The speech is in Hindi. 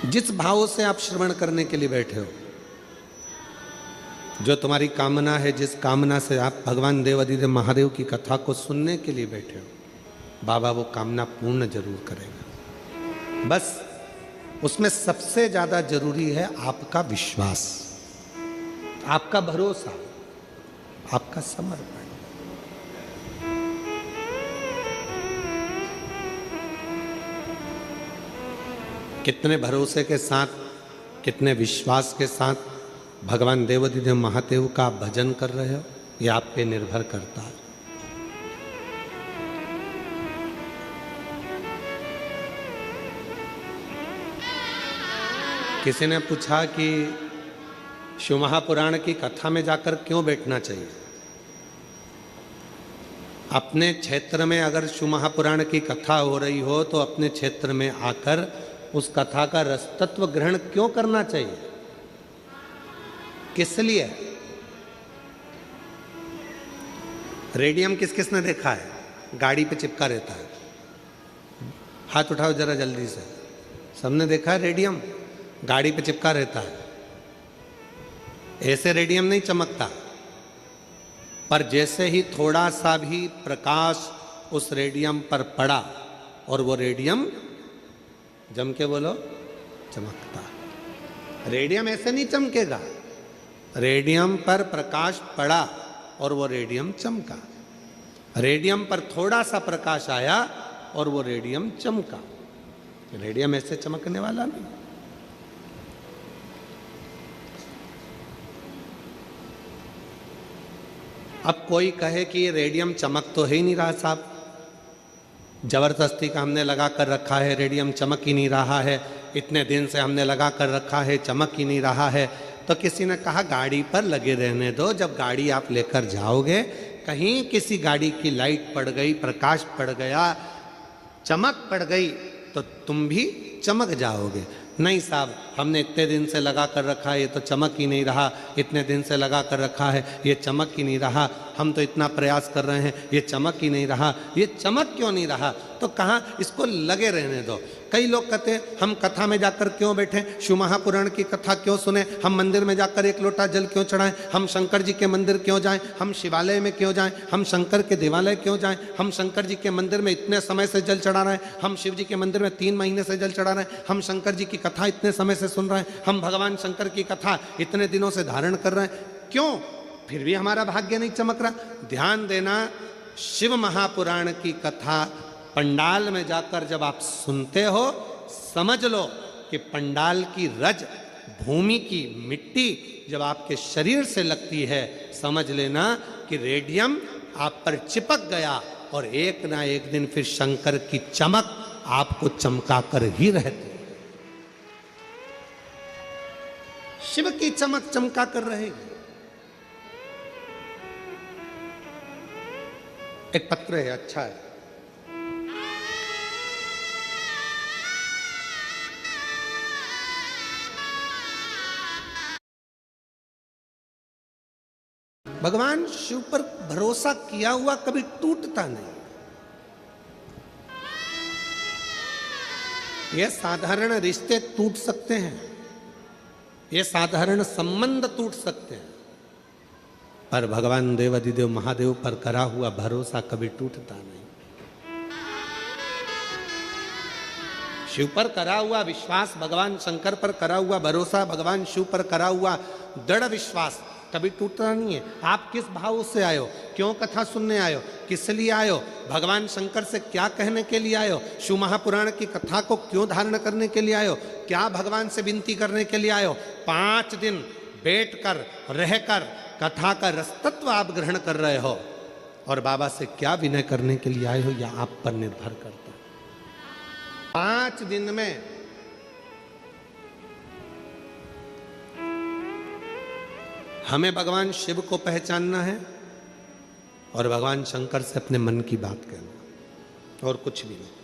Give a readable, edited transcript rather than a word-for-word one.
जिस भाव से आप श्रवण करने के लिए बैठे हो, जो तुम्हारी कामना है, जिस कामना से आप भगवान देवाधिदेव महादेव की कथा को सुनने के लिए बैठे हो, बाबा वो कामना पूर्ण जरूर करेगा। बस उसमें सबसे ज्यादा जरूरी है आपका विश्वास, आपका भरोसा, आपका समर्पण। कितने भरोसे के साथ, कितने विश्वास के साथ भगवान देवाधिदेव महादेव का भजन कर रहे हो, यह आप पे निर्भर करता है। किसी ने पूछा कि शिव महापुराण की कथा में जाकर क्यों बैठना चाहिए। अपने क्षेत्र में अगर शिव महापुराण की कथा हो रही हो तो अपने क्षेत्र में आकर उस कथा का रसतत्व ग्रहण क्यों करना चाहिए, किस लिए? रेडियम किस किस ने देखा है? गाड़ी पे चिपका रहता है, हाथ उठाओ जरा जल्दी से। सबने देखा है रेडियम गाड़ी पे चिपका रहता है। ऐसे रेडियम नहीं चमकता, पर जैसे ही थोड़ा सा भी प्रकाश उस रेडियम पर पड़ा और वो रेडियम, जम के बोलो, चमकता। रेडियम ऐसे नहीं चमकेगा, रेडियम पर प्रकाश पड़ा और वो रेडियम चमका। रेडियम पर थोड़ा सा प्रकाश आया और वो रेडियम चमका। रेडियम ऐसे चमकने वाला नहीं। अब कोई कहे कि ये रेडियम चमक तो है ही नहीं रहा साहब, जबरदस्ती का हमने लगा कर रखा है, रेडियम चमक ही नहीं रहा है, इतने दिन से हमने लगा कर रखा है, चमक ही नहीं रहा है। तो किसी ने कहा गाड़ी पर लगे रहने दो, जब गाड़ी आप लेकर जाओगे, कहीं किसी गाड़ी की लाइट पड़ गई, प्रकाश पड़ गया, चमक पड़ गई, तो तुम भी चमक जाओगे। नहीं साहब, हमने इतने दिन से लगा कर रखा है, ये तो चमक ही नहीं रहा, इतने दिन से लगा कर रखा है, ये चमक ही नहीं रहा, हम तो इतना प्रयास कर रहे हैं, ये चमक ही नहीं रहा। ये चमक क्यों नहीं रहा? तो कहाँ, इसको लगे रहने दो। कई लोग कहते हैं हम कथा में जाकर क्यों बैठें, शिव महापुराण की कथा क्यों सुने, हम मंदिर में जाकर एक लोटा जल क्यों चढ़ाएं, हम शंकर जी के मंदिर क्यों जाएं, हम शिवालय में क्यों जाएं, हम शंकर के देवालय क्यों जाएं, हम शंकर जी के मंदिर में इतने समय से जल चढ़ा रहे हैं, हम शिव जी के मंदिर में 3 महीने से जल चढ़ा रहे हैं, हम शंकर जी की कथा इतने समय से सुन रहे हैं, हम भगवान शंकर की कथा इतने दिनों से धारण कर रहे हैं, क्यों फिर भी हमारा भाग्य नहीं चमक रहा? ध्यान देना, शिव महापुराण की कथा पंडाल में जाकर जब आप सुनते हो, समझ लो कि पंडाल की रज, भूमि की मिट्टी जब आपके शरीर से लगती है, समझ लेना कि रेडियम आप पर चिपक गया और एक ना एक दिन फिर शंकर की चमक आपको चमका कर ही रहती है। शिव की चमक चमका कर रहेगी। एक पत्र है, अच्छा है। भगवान शिव पर भरोसा किया हुआ कभी टूटता नहीं। ये साधारण रिश्ते टूट सकते हैं, ये साधारण संबंध टूट सकते हैं, पर भगवान देवाधिदेव महादेव पर करा हुआ भरोसा कभी टूटता नहीं। शिव पर करा हुआ विश्वास, भगवान शंकर पर करा हुआ भरोसा, भगवान शिव पर करा हुआ दृढ़ विश्वास कभी टूटता नहीं है। आप किस भाव से आए हो, क्यों कथा सुनने आए हो, किस लिए आए हो, भगवान शंकर से क्या कहने के लिए आए हो, शिव महापुराण की कथा को क्यों धारण करने के लिए आए हो, क्या भगवान से विनती करने के लिए आए हो। 5 दिन बैठकर रहकर कथा का रसतत्व आप ग्रहण कर रहे हो, और बाबा से क्या विनय करने के लिए आए हो, यह आप पर निर्भर करता है। 5 दिन में हमें भगवान शिव को पहचानना है और भगवान शंकर से अपने मन की बात कहना, और कुछ भी नहीं।